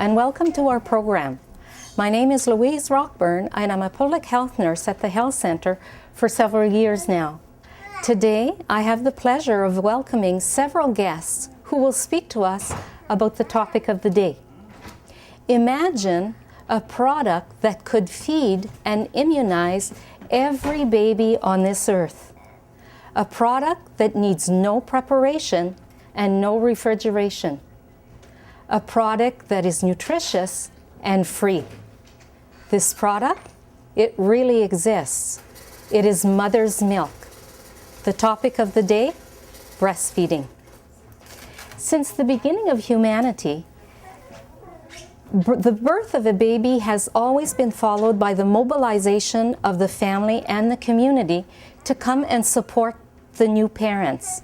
and welcome to our program. My name is Louise Rockburn and I'm a public health nurse at the Health Centre for several years now. Today, I have the pleasure of welcoming several guests who will speak to us about the topic of the day. Imagine a product that could feed and immunize every baby on this earth. A product that needs no preparation and no refrigeration. A product that is nutritious and free. This product, it really exists. It is mother's milk. The topic of the day, breastfeeding. Since the beginning of humanity, the birth of a baby has always been followed by the mobilization of the family and the community to come and support the new parents.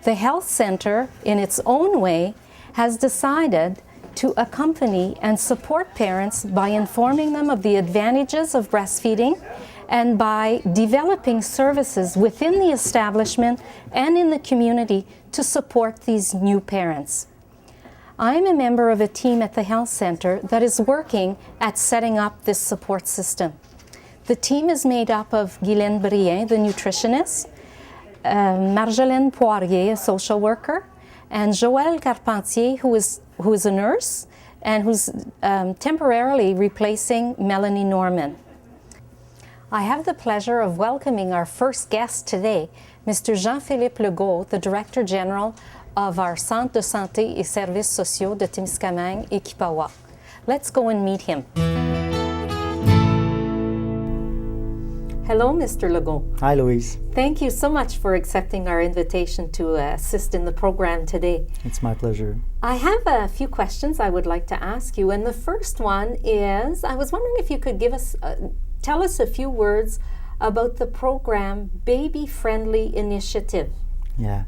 The Health Centre, in its own way, has decided to accompany and support parents by informing them of the advantages of breastfeeding and by developing services within the establishment and in the community to support these new parents. I'm a member of a team at the Health Centre that is working at setting up this support system. The team is made up of Guylaine Brien, the nutritionist, Marjolaine Poirier, a social worker, and Joëlle Carpentier, who is a nurse and who's temporarily replacing Melanie Norman. I have the pleasure of welcoming our first guest today, Mr. Jean-Philippe Legault, the Director General of our Centre de Santé et Services Sociaux de Témiscamingue et Kipawa. Let's go and meet him. Hello, Mr. Legault. Hi, Louise. Thank you so much for accepting our invitation to assist in the program today. It's my pleasure. I have a few questions I would like to ask you, and the first one is, I was wondering if you could tell us a few words about the program Baby Friendly Initiative. Yeah.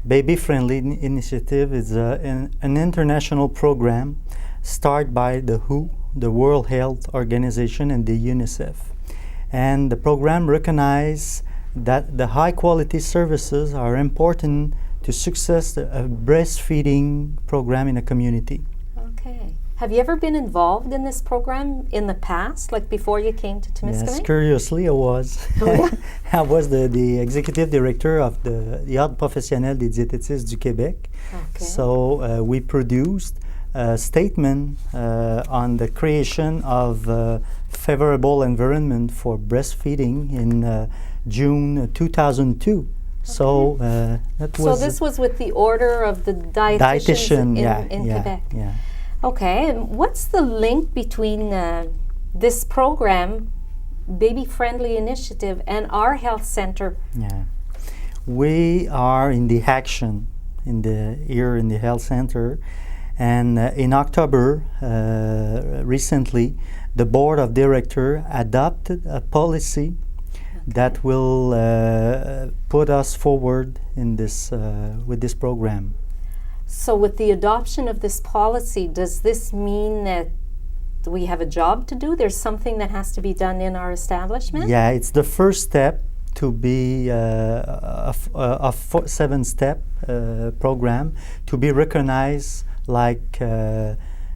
Baby Friendly Initiative is an international program started by the WHO, the World Health Organization, and the UNICEF. And the program recognizes that the high quality services are important to success a breastfeeding program in a community. Okay. Have you ever been involved in this program in the past, like before you came to Témiscamingue? Yes, curiously I was. Oh, yeah? I was the executive director of the Ordre professionnel des diététistes du Québec. Okay. So we produced a statement on the creation of a favorable environment for breastfeeding in June 2002. Okay. So that was. So this was with the Order of the Dietitians in Quebec. Yeah. Okay, and what's the link between this program, Baby Friendly Initiative, and our health center? Yeah, we are in the action here in the health center, and in October recently, the board of directors adopted a policy that will put us forward in this with this program. So with the adoption of this policy, does this mean that we have a job to do? There's something that has to be done in our establishment? Yeah, it's the first step to be a 7-step program to be recognized like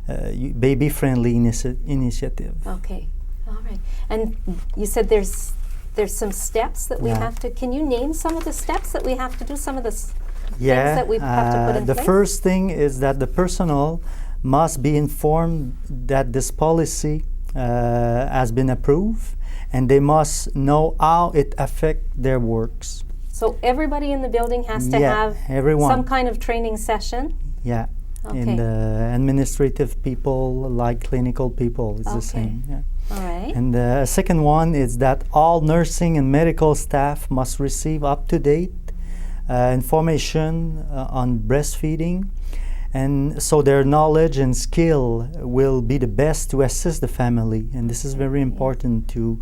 baby-friendly initiative. Okay, all right. And you said there's some steps that we have to. Can you name some of the steps that we have to do? Some of the things that we have to put in place? The first thing is that the personnel must be informed that this policy has been approved, and they must know how it affects their works. So everybody in the building has to have some kind of training session? Yeah. Okay. And administrative people, like clinical people, it's the same. Yeah. All right. And the second one is that all nursing and medical staff must receive up-to-date information on breastfeeding, and so their knowledge and skill will be the best to assist the family. And this is very important to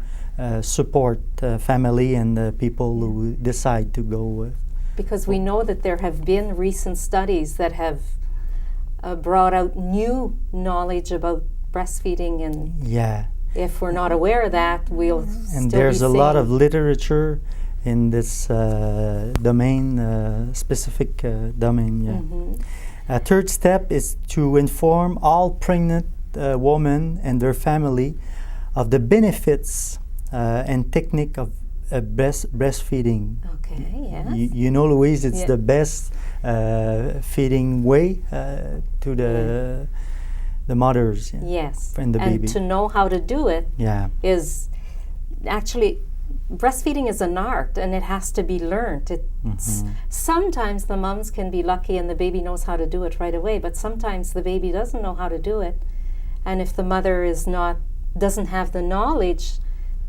support family and people who decide to go. Because we know that there have been recent studies that have brought out new knowledge about breastfeeding, and if we're not aware of that, we'll and there's a lot of literature in this domain, specific domain. A third step is to inform all pregnant women and their family of the benefits and technique of breastfeeding. Okay, yes. You know, Louise, it's Yeah. the best feeding way to the mothers. Yeah. Yes. And the baby. to know how to do it Yeah. is actually, breastfeeding is an art and it has to be learned. Sometimes the moms can be lucky and the baby knows how to do it right away, but sometimes the baby doesn't know how to do it. And if the mother doesn't have the knowledge,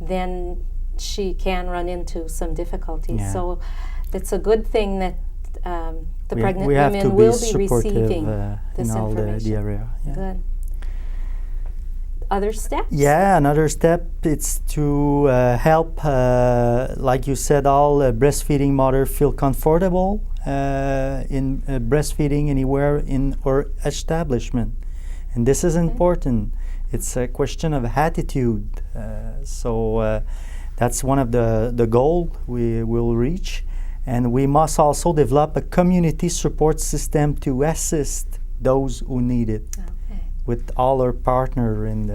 then she can run into some difficulties. Yeah. So it's a good thing that the pregnant we have to women be will be supportive receiving in this all the information. area. Yeah. Good. Other steps? Yeah, another step is to help, like you said, all breastfeeding mothers feel comfortable in breastfeeding anywhere in our establishment. And this is important. It's a question of attitude. So that's one of the goal we will reach. And we must also develop a community support system to assist those who need it Okay. with all our partner in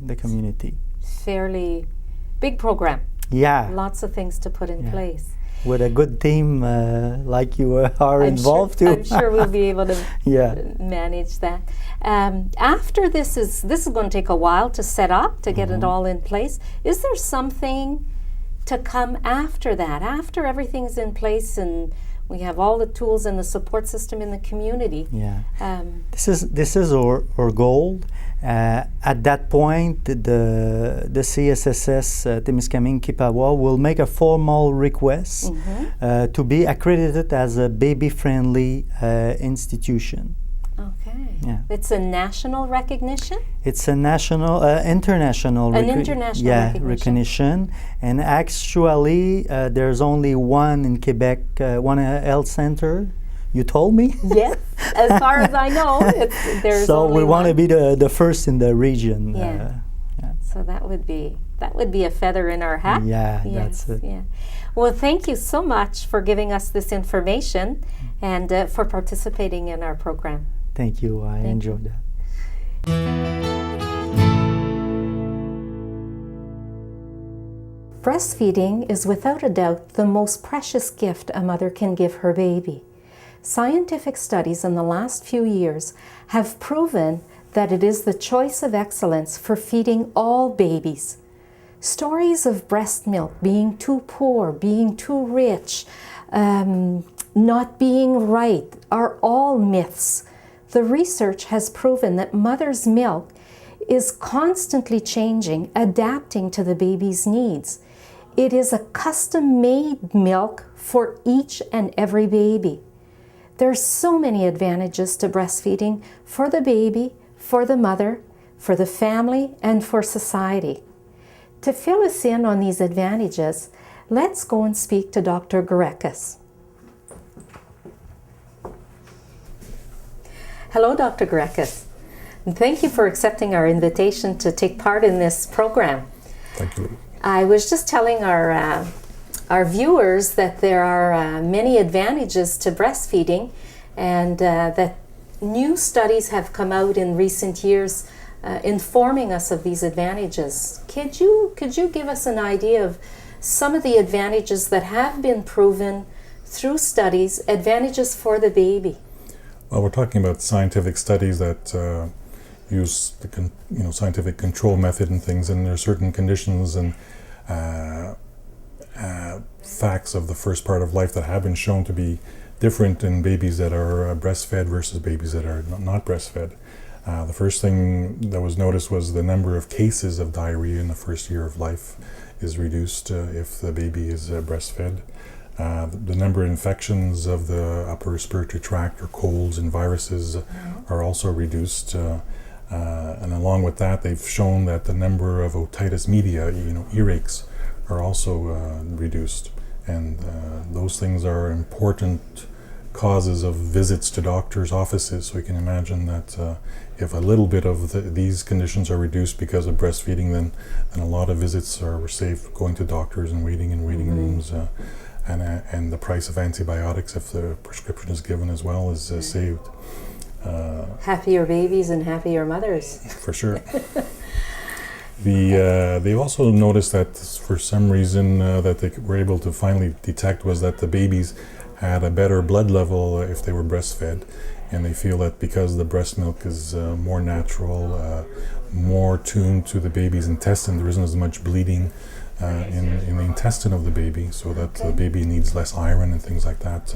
the community. Fairly big program. Yeah, Lots of things to put in Yeah. place. with a good team like you are involved I'm too. sure we'll be able to Yeah. manage that. After this is going to take a while to set up, to get it all in place. Is there something to come after that? After everything's in place and we have all the tools and the support system in the community. Yeah. Um, This is our goal. At that point, the CSSS Témiscamingue Kipawa will make a formal request to be accredited as a baby-friendly institution. okay. Yeah. It's a national recognition? It's a national, international, International recognition. And actually, there's only one in Quebec, one health center. You told me. Yes. As far as I know, there's So only we want to one. be the first in the region. Yeah. So that would be a feather in our hat. Yeah, Yes, that's it. yeah. Well, thank you so much for giving us this information and for participating in our program. Thank you. I Thank enjoyed that. Breastfeeding is without a doubt the most precious gift a mother can give her baby. Scientific studies in the last few years have proven that it is the choice of excellence for feeding all babies. Stories of breast milk being too poor, being too rich, not being right are all myths. The research has proven that mother's milk is constantly changing, adapting to the baby's needs. It is a custom-made milk for each and every baby. There's so many advantages to breastfeeding for the baby, for the mother, for the family, and for society. To fill us in on these advantages, let's go and speak to Dr. Gorekis. Hello, Dr. Gorekis. And thank you for accepting our invitation to take part in this program. Thank you. I was just telling our viewers that there are many advantages to breastfeeding, and that new studies have come out in recent years informing us of these advantages. Could you give us an idea of some of the advantages that have been proven through studies, advantages for the baby? Well, we're talking about scientific studies that use the scientific control method and things, and there are certain conditions and facts of the first part of life that have been shown to be different in babies that are breastfed versus babies that are not breastfed. The first thing that was noticed was the number of cases of diarrhea in the first year of life is reduced if the baby is breastfed. The number of infections of the upper respiratory tract or colds and viruses are also reduced. And along with that, they've shown that the number of otitis media, earaches, are also reduced. And those things are important causes of visits to doctors' offices. So you can imagine that if a little bit of these conditions are reduced because of breastfeeding, then a lot of visits are saved going to doctors and waiting in waiting rooms. And the price of antibiotics, if the prescription is given as well, is saved. Happier babies and happier mothers. For sure. They've also noticed that for some reason that they were able to finally detect was that the babies had a better blood level if they were breastfed, and they feel that because the breast milk is more natural, more tuned to the baby's intestine, there isn't as much bleeding in the intestine of the baby, so that the baby needs less iron and things like that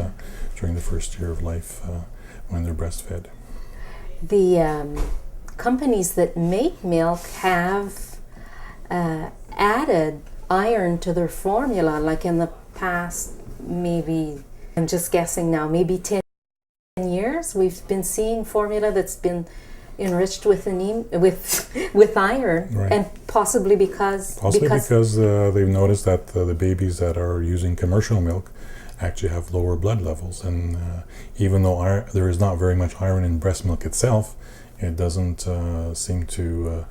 during the first year of life when they're breastfed. The companies that make milk have added iron to their formula, like in the past, maybe, I'm just guessing now, maybe 10 years, we've been seeing formula that's been enriched with with iron, Right. and possibly because they've noticed that the babies that are using commercial milk actually have lower blood levels, and even though there is not very much iron in breast milk itself, it doesn't seem to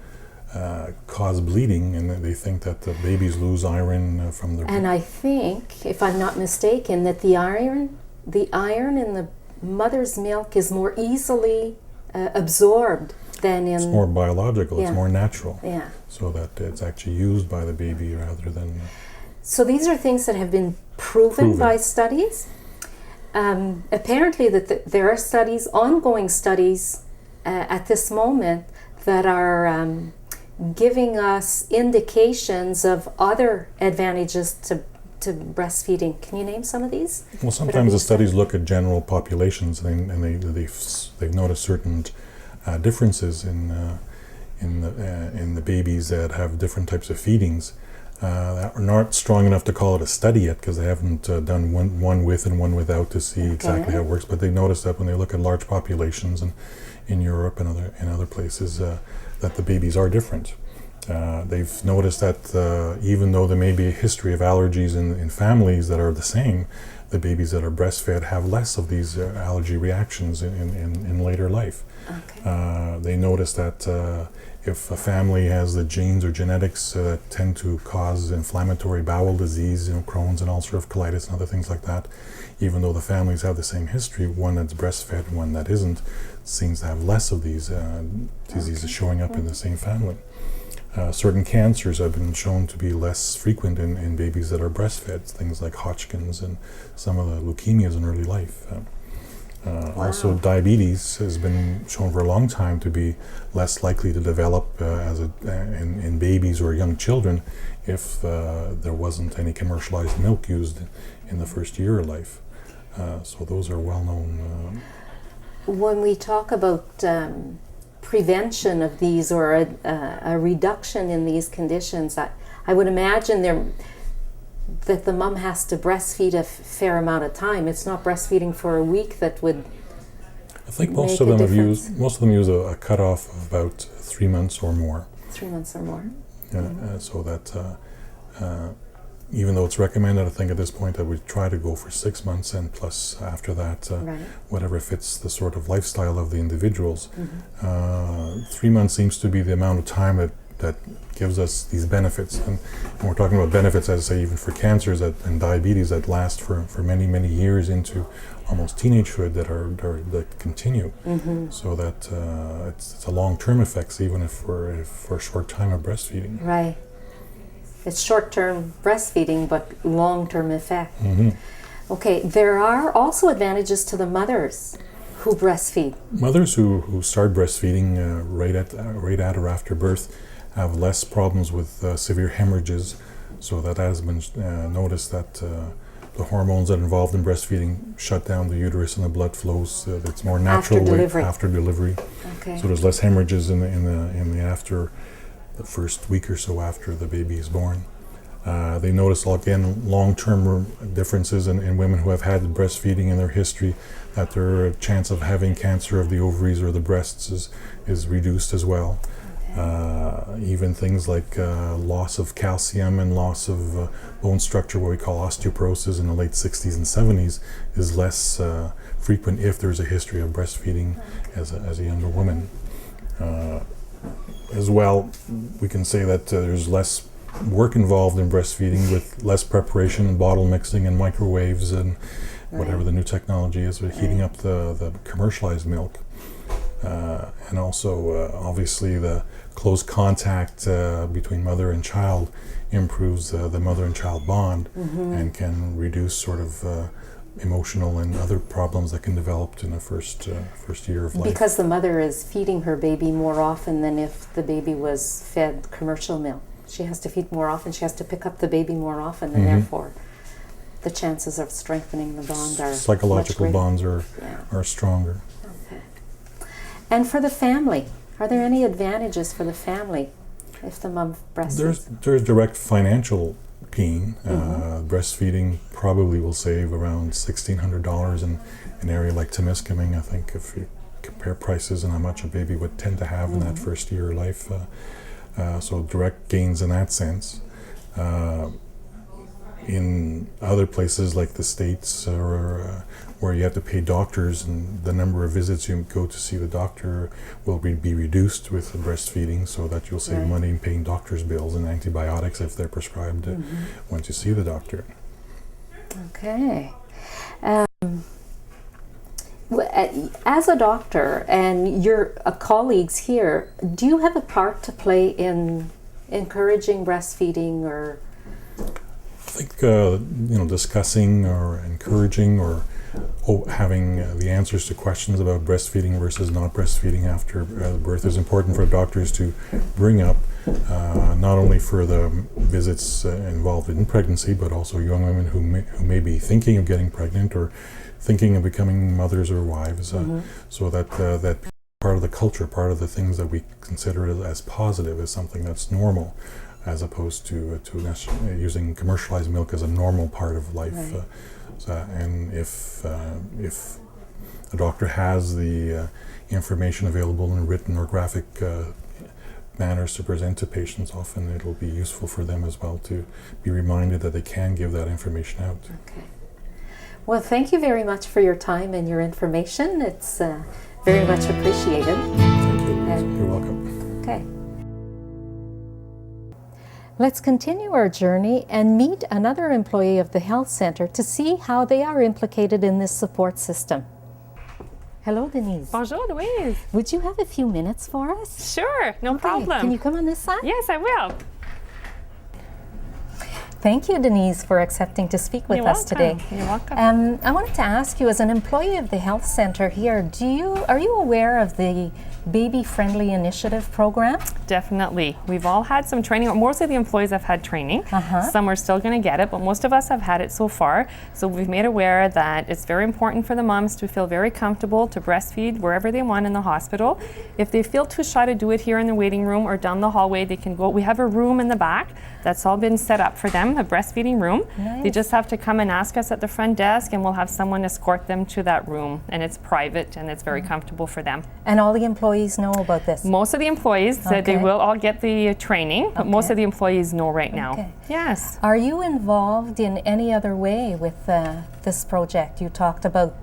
cause bleeding, and they think that the babies lose iron from their. And I think, if I'm not mistaken, that the iron in the mother's milk is more easily absorbed than in. It's more biological. Yeah. It's more natural. Yeah. So that it's actually used by the baby rather than. So these are things that have been proven by studies. Apparently, there are studies, ongoing studies, at this moment that are giving us indications of other advantages to breastfeeding. Can you name some of these? Well, sometimes the studies look at general populations, and they've noticed certain differences in the babies that have different types of feedings. That are not strong enough to call it a study yet, because they haven't done one with and one without to see exactly how it works. But they noticed that when they look at large populations and in Europe and other places, that the babies are different. They've noticed that even though there may be a history of allergies in families that are the same, the babies that are breastfed have less of these allergy reactions in later life. Okay. They notice that if a family has the genes or genetics that tend to cause inflammatory bowel disease, Crohn's and ulcerative colitis and other things like that, even though the families have the same history, one that's breastfed and one that isn't, seems to have less of these diseases showing up in the same family. Certain cancers have been shown to be less frequent in babies that are breastfed, things like Hodgkin's and some of the leukemias in early life. Also, diabetes has been shown for a long time to be less likely to develop in babies or young children if there wasn't any commercialized milk used in the first year of life. So those are well known. When we talk about prevention of these, or a reduction in these conditions, I would imagine that the mom has to breastfeed a fair amount of time. It's not breastfeeding for a week that would. I think most of them use a cutoff of about 3 months or more. 3 months or more. So that even though it's recommended, I think at this point I would try to go for 6 months, and plus after that, whatever fits the sort of lifestyle of the individuals. 3 months seems to be the amount of time that gives us these benefits, and we're talking about benefits, as I say, even for cancers and diabetes that last for many years into almost teenagehood, that continue. So that it's a long-term effects, even if for a short time of breastfeeding. Right. It's short-term breastfeeding, but long-term effect. Okay, there are also advantages to the mothers who breastfeed. Mothers who start breastfeeding right at or after birth have less problems with severe hemorrhages. So that has been noticed that the hormones that are involved in breastfeeding shut down the uterus and the blood flows. It's more natural after delivery. Okay. So there's less hemorrhages in the first week or so after the baby is born. They notice, again, long-term differences in women who have had breastfeeding in their history, that their chance of having cancer of the ovaries or the breasts is reduced as well. Even things like loss of calcium and loss of bone structure, what we call osteoporosis, in the late 60s and 70s is less frequent if there's a history of breastfeeding as a younger woman. As well, we can say that there's less work involved in breastfeeding, with less preparation and bottle mixing and microwaves and whatever the new technology is for heating up the commercialized milk. And also, obviously, the close contact between mother and child improves the mother and child bond and can reduce sort of emotional and other problems that can develop in the first year of life. Because the mother is feeding her baby more often than if the baby was fed commercial milk. She has to feed more often, she has to pick up the baby more often, and therefore the chances of strengthening the bond are psychological much bonds are stronger. Okay. And for the family, are there any advantages for the family if the mom breastfeeds? There's direct financial gain. Breastfeeding probably will save around $1,600 in an area like Temiskaming. I think if you compare prices and how much a baby would tend to have in that first year of life, so direct gains in that sense. In other places like the States or where you have to pay doctors and the number of visits you go to see the doctor will be reduced with breastfeeding, so that you'll save money in paying doctor's bills and antibiotics if they're prescribed once you see the doctor. Okay. As a doctor and your colleagues here, do you have a part to play in encouraging breastfeeding or? I think discussing or encouraging or having the answers to questions about breastfeeding versus not breastfeeding after birth is important for doctors to bring up, not only for the visits involved in pregnancy, but also young women who may be thinking of getting pregnant or thinking of becoming mothers or wives, so that that part of the culture, part of the things that we consider as positive, is something that's normal, as opposed to using commercialized milk as a normal part of life. And if a doctor has the information available in written or graphic manners to present to patients, often it'll be useful for them as well to be reminded that they can give that information out. Okay. Well, thank you very much for your time and your information. It's very much appreciated. Thank you. You're welcome. Okay. Let's continue our journey and meet another employee of the health center to see how they are implicated in this support system. Hello, Denise. Bonjour, Louise. Would you have a few minutes for us? Sure, no problem. Can you come on this side? Yes, I will. Thank you, Denise, for accepting to speak with us today. You're welcome. I wanted to ask you, as an employee of the health center here, are you aware of the Baby Friendly Initiative program? Definitely. We've all had some training. Most of the employees have had training. Some are still going to get it, but most of us have had it so far. So we've made aware that it's very important for the moms to feel very comfortable to breastfeed wherever they want in the hospital. If they feel too shy to do it here in the waiting room or down the hallway, they can go. We have a room in the back that's all been set up for them, a breastfeeding room. Nice. They just have to come and ask us at the front desk, and we'll have someone escort them to that room. And it's private and it's very comfortable for them. And all the employees know about this? Most of the employees said they will all get the training, but most of the employees know right now. Okay. Yes. Are you involved in any other way with this project? You talked about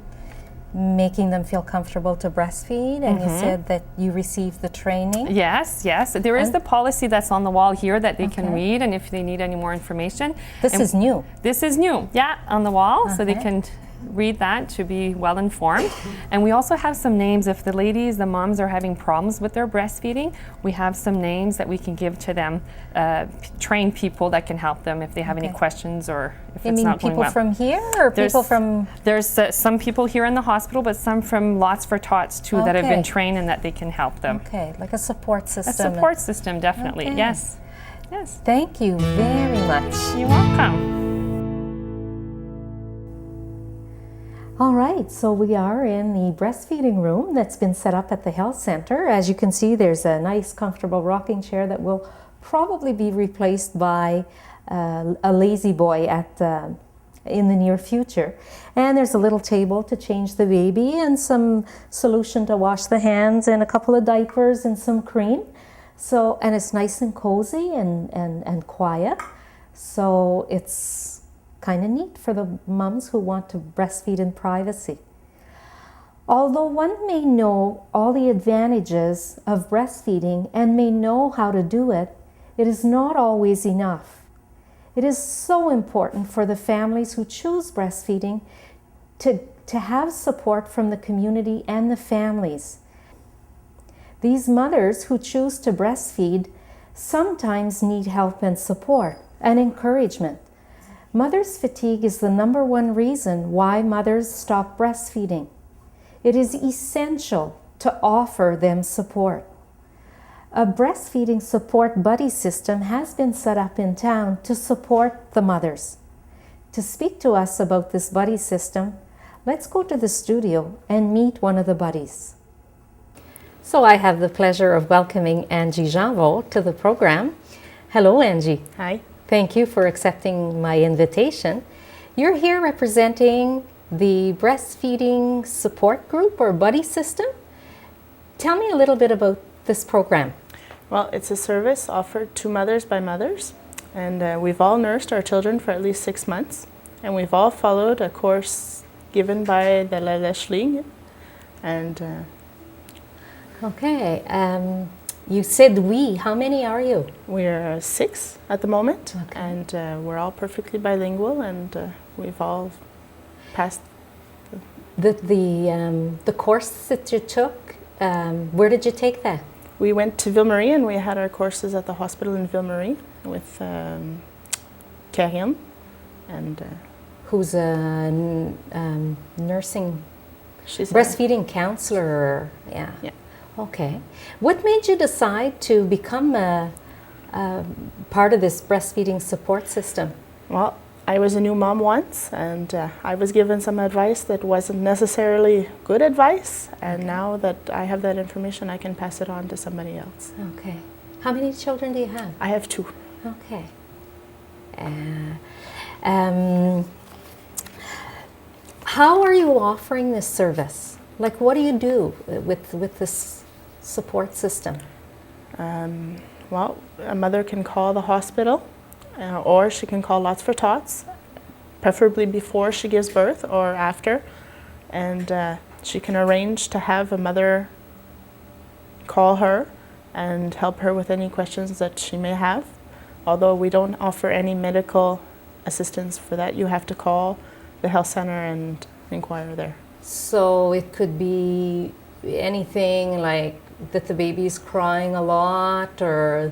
making them feel comfortable to breastfeed, and you said that you received the training. Yes, yes. There is the policy that's on the wall here that they can read, and if they need any more information. This is new. This is new, yeah, on the wall, so they can read that to be well informed. And we also have some names. If the moms are having problems with their breastfeeding, we have some names that we can give to them, trained people that can help them if they have any questions or if it's not going well. You mean people from here or people from? There's some people here in the hospital, but some from Lots for Tots too that have been trained and that they can help them. Okay, like a support system. A support system, definitely, yes. Yes. Thank you very much. You're welcome. All right, so we are in the breastfeeding room that's been set up at the health center. As you can see, there's a nice, comfortable rocking chair that will probably be replaced by a lazy boy in the near future. And there's a little table to change the baby and some solution to wash the hands and a couple of diapers and some cream. So, and it's nice and cozy and quiet. So it's kind of neat for the mums who want to breastfeed in privacy. Although one may know all the advantages of breastfeeding and may know how to do it, it is not always enough. It is so important for the families who choose breastfeeding to have support from the community and the families. These mothers who choose to breastfeed sometimes need help and support and encouragement. Mother's fatigue is the number one reason why mothers stop breastfeeding. It is essential to offer them support. A breastfeeding support buddy system has been set up in town to support the mothers. To speak to us about this buddy system, let's go to the studio and meet one of the buddies. So I have the pleasure of welcoming Angie Janvaux to the program. Hello, Angie. Hi. Thank you for accepting my invitation. You're here representing the breastfeeding support group or buddy system. Tell me a little bit about this program. Well, it's a service offered to mothers by mothers, and we've all nursed our children for at least 6 months, and we've all followed a course given by the La Lèche Ligue. And Okay, you said we. How many are you? we're 6 at the moment, Okay. and we're all perfectly bilingual, and we've all passed. The course that you took, where did you take that? We went to Ville-Marie, and we had our courses at the hospital in Ville-Marie with Karim, and Who's a nursing, she's breastfeeding counselor? Yeah. Yeah. Okay. What made you decide to become a part of this breastfeeding support system? Well, I was a new mom once, and I was given some advice that wasn't necessarily good advice, and now that I have that information, I can pass it on to somebody else. Okay. How many children do you have? I have 2. Okay. How are you offering this service? Like, what do you do with this support system? Well, a mother can call the hospital, or she can call Lots for Tots, preferably before she gives birth or after, and she can arrange to have a mother call her and help her with any questions that she may have. Although we don't offer any medical assistance for that, you have to call the health center and inquire there. So it could be anything like that the baby's crying a lot, or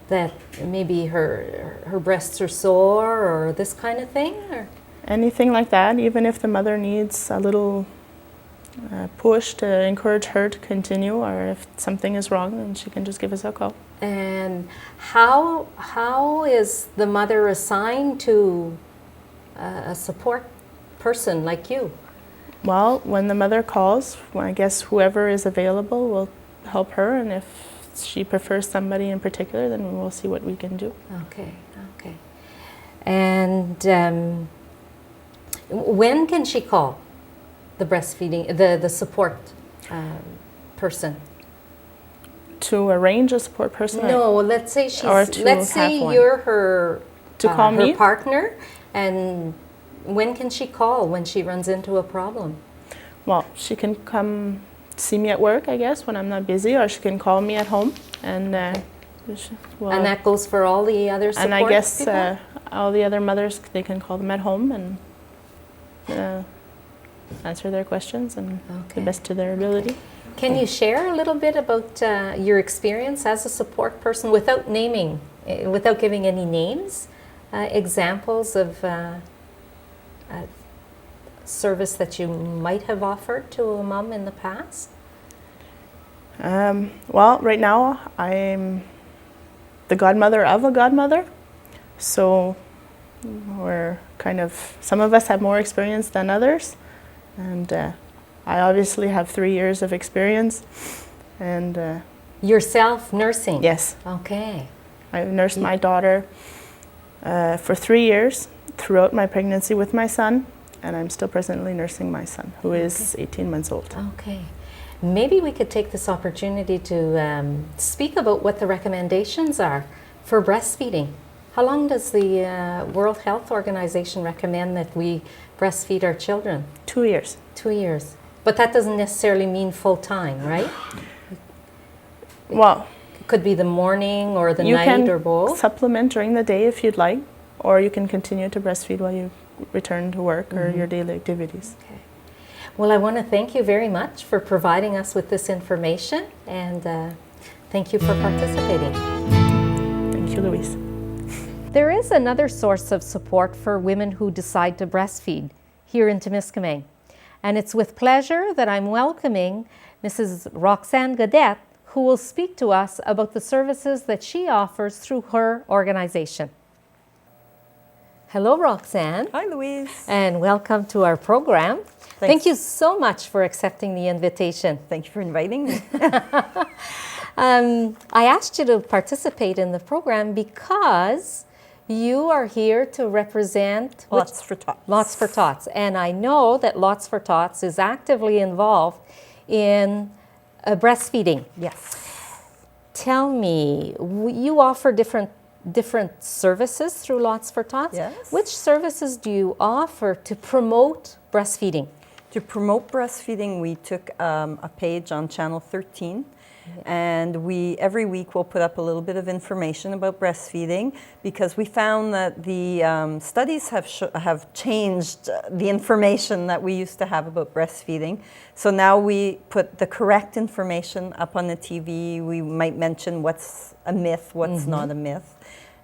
that maybe her breasts are sore, or this kind of thing? Or? Anything like that, even if the mother needs a little push to encourage her to continue, or if something is wrong, then she can just give us a call. And how is the mother assigned to a support person like you? Well, when the mother calls, well, I guess whoever is available will help her, and if she prefers somebody in particular, then we'll see what we can do. Okay, okay. And when can she call the breastfeeding, the support person? To arrange a support person? No, let's say Or to let's say have one. you're her To call her me? partner, and when can she call when she runs into a problem? Well, she can come see me at work, I guess, when I'm not busy, or she can call me at home, and well, And that goes for all the other support and I guess people? all the other mothers, they can call them at home and answer their questions and Okay. the best to their ability. Can you share a little bit about your experience as a support person without naming, without giving any names, examples of service that you might have offered to a mom in the past? Well, right now I'm the godmother of a godmother, so we're kind of, some of us have more experience than others, and I obviously have 3 years of experience, and Yourself nursing? yes, Okay. I've nursed my daughter for 3 years throughout my pregnancy with my son, and I'm still presently nursing my son, who is 18 months old. Okay. Maybe we could take this opportunity to speak about what the recommendations are for breastfeeding. How long does the World Health Organization recommend that we breastfeed our children? 2 years. 2 years. But that doesn't necessarily mean full time, right? Well, It could be the morning or the you night can or both. supplement during the day if you'd like, or you can continue to breastfeed while you return to work or your daily activities. Okay. Well, I want to thank you very much for providing us with this information, and thank you for participating. Thank you, Louise. There is another source of support for women who decide to breastfeed here in Témiscamingue, and it's with pleasure that I'm welcoming Mrs. Roxanne Gaudette, who will speak to us about the services that she offers through her organization. Hello, Roxanne. Hi, Louise. And welcome to our program. Thanks. Thank you so much for accepting the invitation. Thank you for inviting me. I asked you to participate in the program because you are here to represent Lots for Tots. Lots for Tots. And I know that Lots for Tots is actively involved in breastfeeding. Yes. Tell me, you offer different services through Lots for Tots. Yes. Which services do you offer to promote breastfeeding? To promote breastfeeding, we took a page on Channel 13, and every week we'll put up a little bit of information about breastfeeding, because we found that the studies have changed the information that we used to have about breastfeeding. So now we put the correct information up on the TV. We might mention what's a myth, what's not a myth.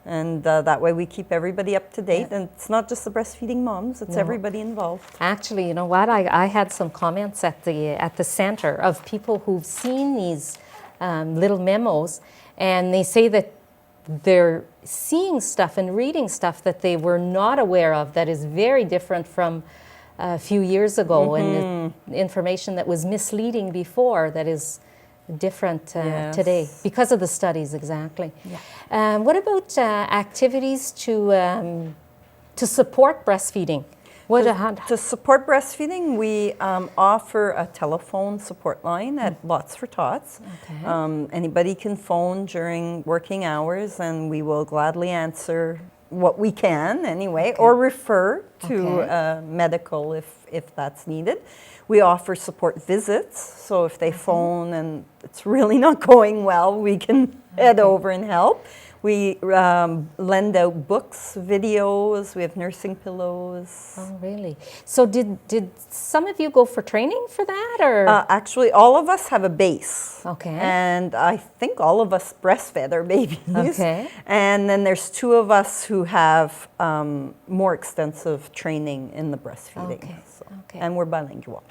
And that way we keep everybody up to date. And it's not just the breastfeeding moms, it's everybody involved. Actually, you know what? I had some comments at the center of people who've seen these little memos, and they say that they're seeing stuff and reading stuff that they were not aware of that is very different from a few years ago, and information that was misleading before that is different today because of the studies. Exactly. Yeah. What about activities to support breastfeeding? To support breastfeeding, we offer a telephone support line at Lots for Tots. Okay. Anybody can phone during working hours, and we will gladly answer what we can anyway, or refer to medical if that's needed. We offer support visits, so if they phone and it's really not going well, we can head over and help. We lend out books, videos, we have nursing pillows. Oh, really? So did some of you go for training for that, or? Actually, all of us have a base. Okay. And I think all of us breastfed our babies. Okay. And then there's two of us who have more extensive training in the breastfeeding. Okay. So. Okay. And we're bilingual.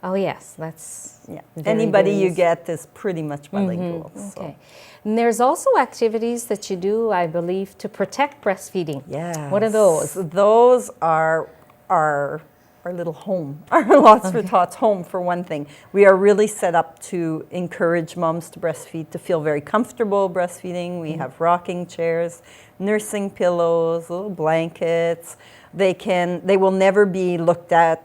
Oh, yes, that's very, Anybody very you easy. get is pretty much bilingual. So. Okay. And there's also activities that you do, I believe, to protect breastfeeding. Yeah. What are those? Those are our little home, our Lots for Tots home, for one thing. We are really set up to encourage moms to breastfeed, to feel very comfortable breastfeeding. We have rocking chairs, nursing pillows, little blankets. They will never be looked at,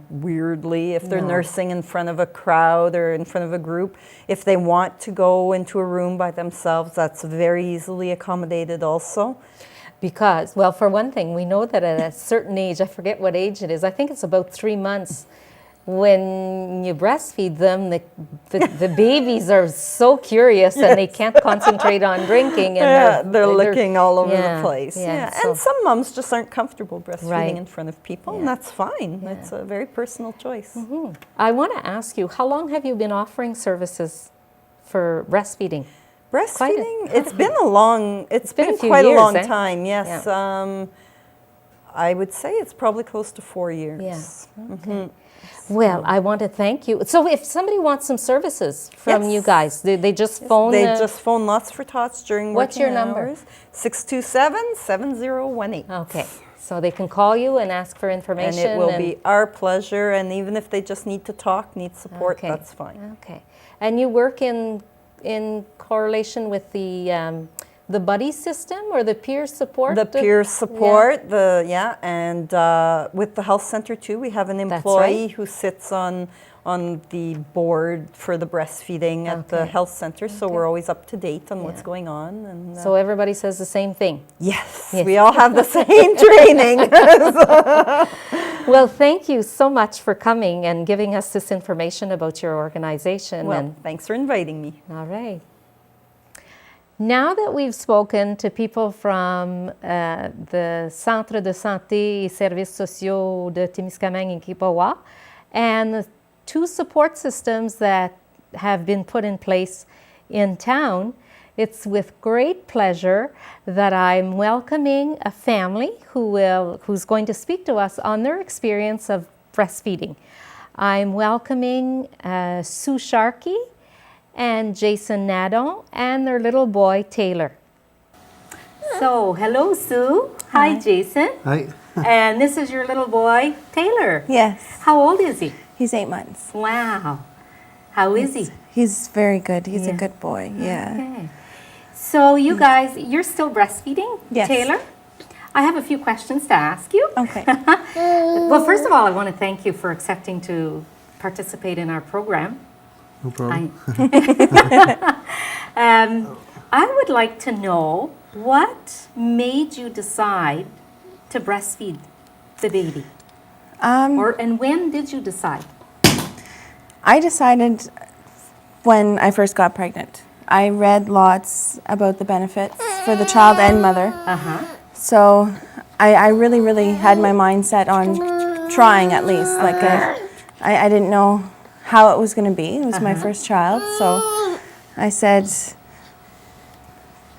weirdly if they're nursing in front of a crowd or in front of a group. If they want to go into a room by themselves, that's very easily accommodated also. Because, well, for one thing, we know that at a certain age, I forget what age it is, I think it's about 3 months, when you breastfeed them, the babies are so curious and they can't concentrate on drinking. And they're looking all over yeah, the place. yeah, And some moms just aren't comfortable breastfeeding Right. in front of people, and that's fine. It's a very personal choice. I want to ask you, how long have you been offering services for breastfeeding? Breastfeeding, it's been been a few quite years, a long eh? time, yes. I would say it's probably close to 4 years. Yeah. Okay. Well, I want to thank you. So if somebody wants some services from Yes. you guys, they just phone? They just phone Lots for Tots during What's your working number? hours. 627-7018. Okay, so they can call you and ask for And information. it will be our pleasure, and even if they just need to talk, need support, Okay. that's fine. Okay, and you work in correlation with the buddy system or the peer support? The peer support, and with the health center too, we have an That's employee right. who sits on the board for the breastfeeding at the Okay. health center, so Okay. we're always up to date on what's Yeah. going on. And So everybody says the same thing. yes, Yes. we all have the same training. Well, thank you so much for coming and giving us this information about your organization. Well, And thanks for inviting me. all right. Now that we've spoken to people from the Centre de Santé et Services Sociaux de Témiscamingue and Kipawa, And the two support systems that have been put in place in town, it's with great pleasure that I'm welcoming a family who's going to speak to us on their experience of breastfeeding. I'm welcoming Sue Sharkey and Jason Nadon and their little boy Taylor. So, hello Sue. Hi Jason. Hi. And this is your little boy Taylor. Yes, How old is he? he's 8 months. Wow. How is he? He's very good. He's Yeah. a good boy. Yeah. Okay. So you guys, you're still breastfeeding, Yes. Taylor? I have a few questions to ask you. Okay. Well, first of all, I want to thank you for accepting to participate in our program. No problem. I would like to know what made you decide to breastfeed the baby, and when did you decide? I decided when I first got pregnant. I read lots about the benefits for the child and mother. So I really, really had my mind set on trying at least. Like I didn't know how it was going to be. It was my first child. So I said,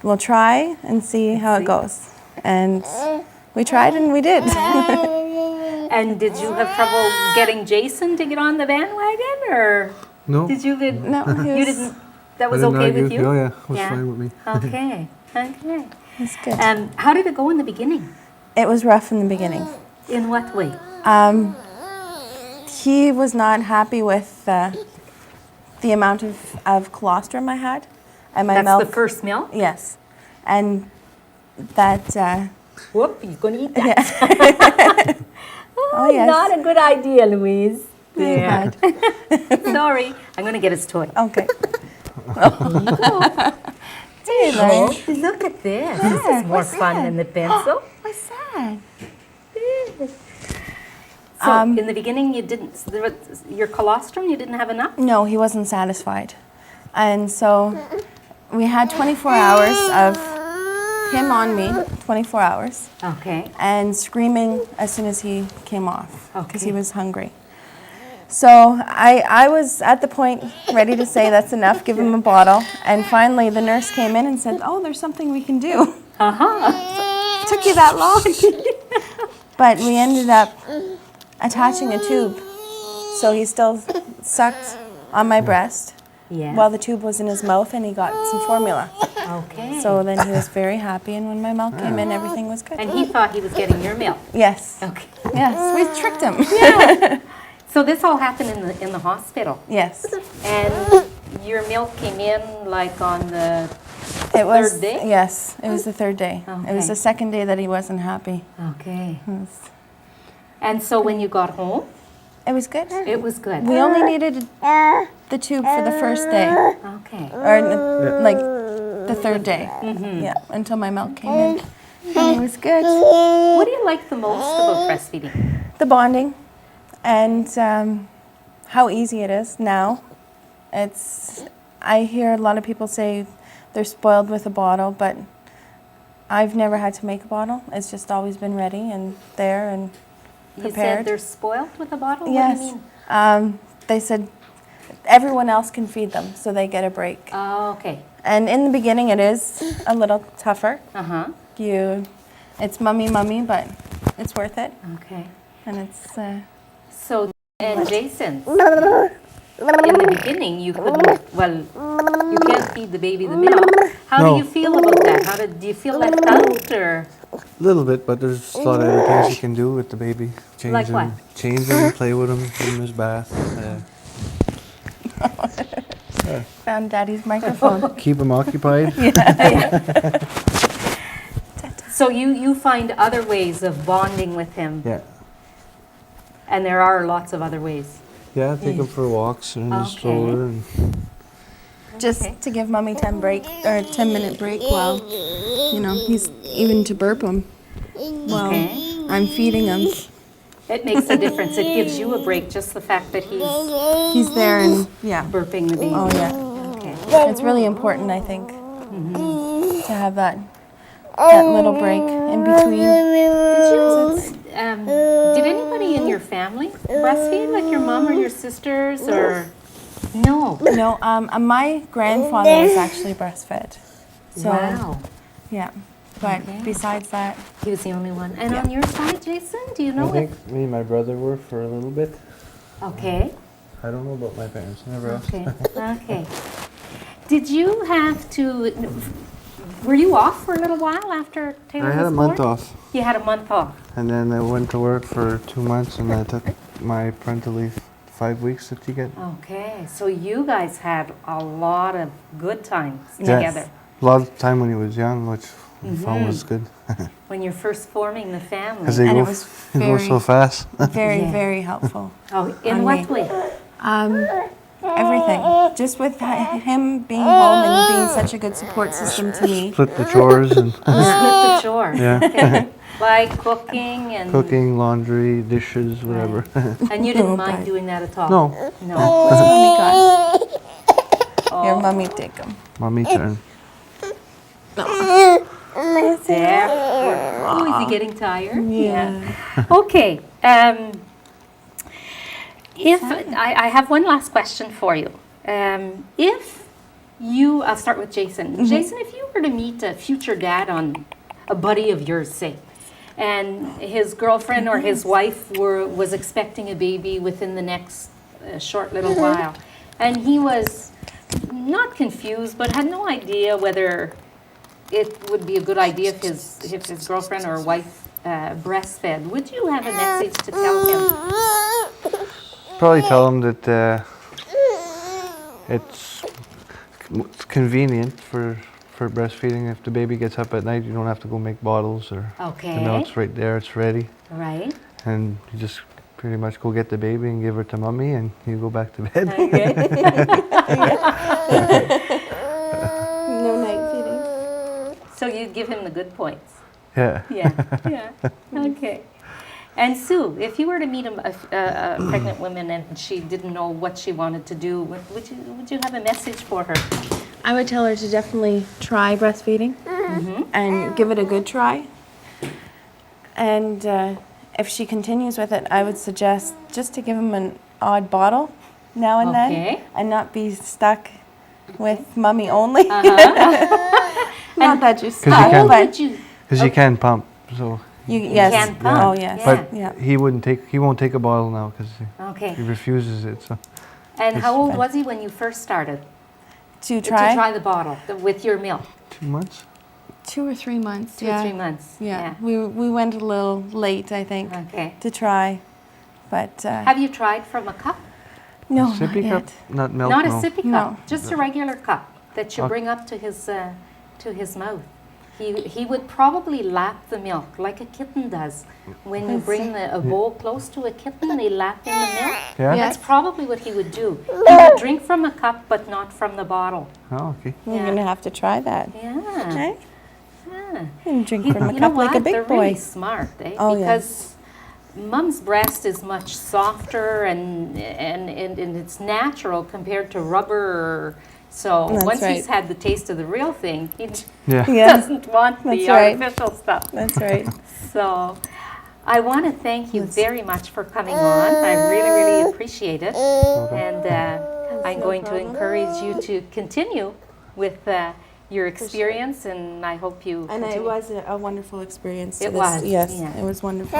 we'll try and see how it goes. And we tried and we did. And did you have trouble getting Jason to get on the bandwagon, or No. did you get? No, he You was, didn't. That I was didn't okay argue. with you. Oh yeah, it was Yeah. fine with me. Okay. Okay. he's good. How did it go in the beginning? It was rough in the beginning. In what way? He was not happy with the amount of colostrum I had, and my That's milk. the first milk. Yes, and that. Whoop! You're gonna eat that. Oh yes. Not a good idea, Louise. Yeah. Sorry, I'm gonna get his toy. Okay. Taylor, look at this. This is more fun than the pencil. What's that? So in the beginning, you didn't. Your colostrum, you didn't have enough. No, he wasn't satisfied, and so we had 24 hours of him on me, 24 hours, Okay. and screaming as soon as he came off because he Okay. was hungry. So I was at the point ready to say that's enough, give him a bottle, and finally the nurse came in and said, "Oh, there's something we can do." Took you that long? But we ended up attaching a tube, so he still sucked on my breast Yeah. while the tube was in his mouth, and he got some formula. Okay. So then he was very happy, and when my milk came in, everything was good. And he thought he was getting your milk. Yes, Okay. yes, we tricked him. So this all happened in the hospital, Yes, and your milk came in like on the it was. third day? Yes, it was the third day. It Okay. was the second day that he wasn't happy. Okay. And so when you got home, It was good. it was good. We only needed the tube for the first day, Okay. or like the third day. Yeah, until my milk came in, and it was good. What do you like the most about breastfeeding? The bonding, and how easy it is now. I hear a lot of people say they're spoiled with a bottle, but I've never had to make a bottle. It's just always been ready and there and You prepared. said they're spoiled with a bottle? Yes. What do you mean? They said everyone else can feed them, so they get a break. Oh, okay. And in the beginning, it is a little tougher. Uh-huh. It's mummy, but it's worth it, Okay. and it's. So, and Jason, in the beginning, you couldn't, well, you can't feed the baby the milk. How No. do you feel about that? Do you feel left out, or? A little bit, but there's a lot of other things you can do with the baby. Change Like him, what? change him, play with him, give him his bath, Found Daddy's microphone. keep him occupied. So you find other ways of bonding with him, Yeah, and there are lots of other ways. yeah. Take him for walks and his Okay. stroller. And Just to give Mommy 10-minute break while, he's even to burp him while Okay. I'm feeding him. It makes a difference. It gives you a break, just the fact that he's He's there and, yeah. burping the baby. Oh, yeah. Okay. It's really important, I think, to have that little break in between. did anybody in your family breastfeed, like your mom or your sisters, or no? No, my grandfather was actually breastfed. So, Wow. yeah. But Okay. besides that, He was the only one. And on your side, Jason, do you know I think me and my brother were for a little bit. Okay. I don't know about my parents. Never asked. Okay. Okay. Did you have to? Were you off for a little while after Taylor I had was a month born? off, You had a month off. and then I went to work for 2 months, and I took my parental leave 5 weeks to get. Okay. So you guys had a lot of good times Yeah. together A lot of time when he was young, which I found was good. when you're first forming the family. Because they And go, it was they go so very- fast. very, Yeah. very helpful. Oh, in on what me. way? Everything. Just with him being home and being such a good support system to me. Split the chores and You split the chore. Yeah. Okay. By cooking and cooking, laundry, dishes, whatever. And you didn't No, mind but- doing that at all? No, No. What's mommy got? Oh, Your mommy take him. mommy turn. there. Oh, is he getting tired? Yeah. Okay. If I have one last question for you. If you, I'll start with Jason. Jason, if you were to meet a future dad on a buddy of yours, say, and his girlfriend or his wife was expecting a baby within the next short little while, and he was not confused but had no idea whether it would be a good idea if his girlfriend or wife breastfed, would you have a message to tell him? Probably tell them that it's convenient for breastfeeding. If the baby gets up at night, you don't have to go make bottles or the Okay. milk's right there, it's ready. Right. And you just pretty much go get the baby and give her to mommy and you go back to bed. Okay. No night feeding. So you'd give him the good points. Yeah. Yeah. Yeah. Okay. And Sue, if you were to meet a pregnant woman and she didn't know what she wanted to do, would you have a message for her? I would tell her to definitely try breastfeeding and give it a good try. And if she continues with it, I would suggest just to give him an odd bottle now and Okay. then and not be stuck with mummy only. Not that you're 'Cause you stuck, can- but Would you? Because you can pump, so yes. can pump. Oh, yes. Yeah. but Yeah. he won't take a bottle now because he Okay. refuses it. So And how old was he when you first started To to try? try the bottle with your milk? 2 months. 2 or 3 months. 2 or 3 months. Yeah. We went a little late, I think, Okay. to try. But Have you tried from a cup? no, not Sippy yet. cup, not milk. Not a no. sippy cup, No. just a regular cup that you Okay. bring up to his mouth. He would probably lap the milk like a kitten does. When you bring a bowl close to a kitten, they lap in the milk. Yeah. Yeah. That's probably what he would do. He would drink from a cup, but not from the bottle. Oh, okay. We're Yeah. gonna have to try that. Yeah. Okay? Yeah. And drink from a You cup know like a what? big They're boy. really smart, eh? Oh, Because mom's breast is much softer and it's natural compared to rubber. So That's once he's right. had the taste of the real thing, he Yeah. Yeah, doesn't want the That's right. artificial stuff. that's right. So I want to thank you very much for coming on. I really, really appreciate it. And I'm going to encourage you to continue with your experience, and I hope you And it continue. was a wonderful experience. It this. was, Yes, yeah. it was wonderful.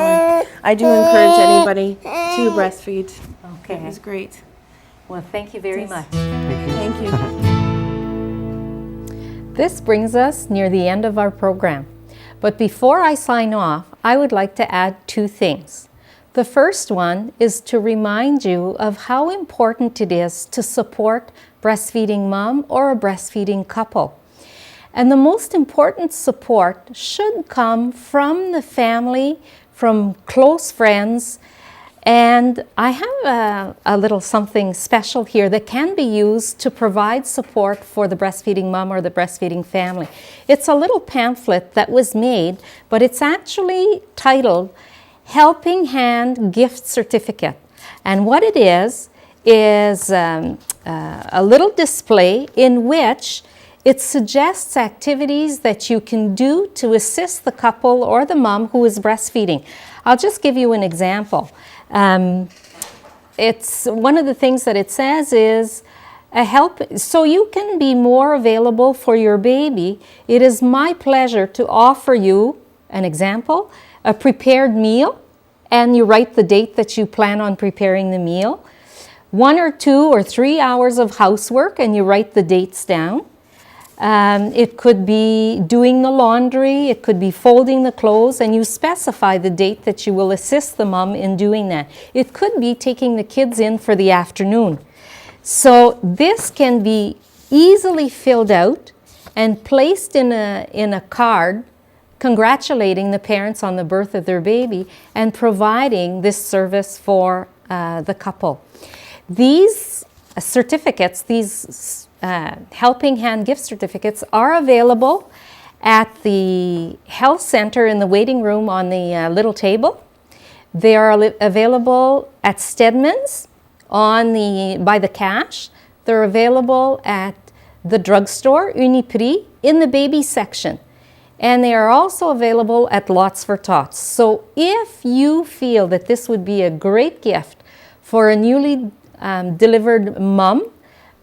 I do encourage anybody to breastfeed. It Okay. was great. Well, thank you very Yes. much. Thank you. This brings us near the end of our program. But before I sign off, I would like to add 2 things. The first one is to remind you of how important it is to support breastfeeding mom or a breastfeeding couple. And the most important support should come from the family, from close friends. And I have a little something special here that can be used to provide support for the breastfeeding mom or the breastfeeding family. It's a little pamphlet that was made, but it's actually titled Helping Hand Gift Certificate. And what it is a little display in which It suggests activities that you can do to assist the couple or the mom who is breastfeeding. I'll just give you an example. It's one of the things that it says is so you can be more available for your baby. It is my pleasure to offer you an example, a prepared meal, and you write the date that you plan on preparing the meal. 1 or 2 or 3 hours of housework, and you write the dates down. It could be doing the laundry, it could be folding the clothes, and you specify the date that you will assist the mom in doing that. It could be taking the kids in for the afternoon. So this can be easily filled out and placed in a card congratulating the parents on the birth of their baby and providing this service for the couple. These certificates, these Helping Hand gift certificates, are available at the health center in the waiting room on the little table. They are available at Stedman's by the cash. They're available at the drugstore, Uniprix, in the baby section. And they are also available at Lots for Tots. So if you feel that this would be a great gift for a newly delivered mom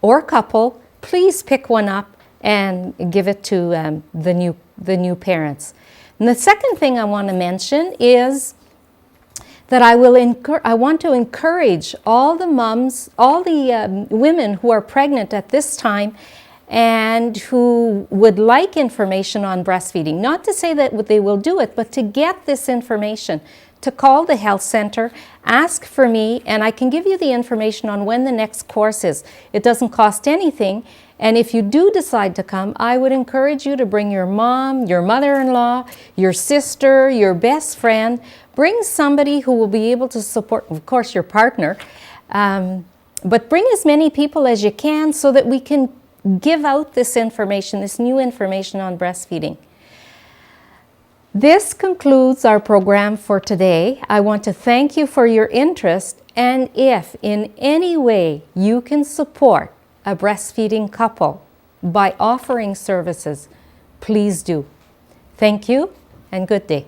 or couple, please pick one up and give it to the new parents. And the second thing I want to mention is that I want to encourage all the moms, all the women who are pregnant at this time and who would like information on breastfeeding. Not to say that they will do it, but to get this information, to call the health center, ask for me, and I can give you the information on when the next course is. It doesn't cost anything, and if you do decide to come, I would encourage you to bring your mom, your mother-in-law, your sister, your best friend. Bring somebody who will be able to support, of course, your partner, but bring as many people as you can so that we can give out this information, this new information on breastfeeding. This concludes our program for today. I want to thank you for your interest, and if in any way you can support a breastfeeding couple by offering services, please do. Thank you and good day.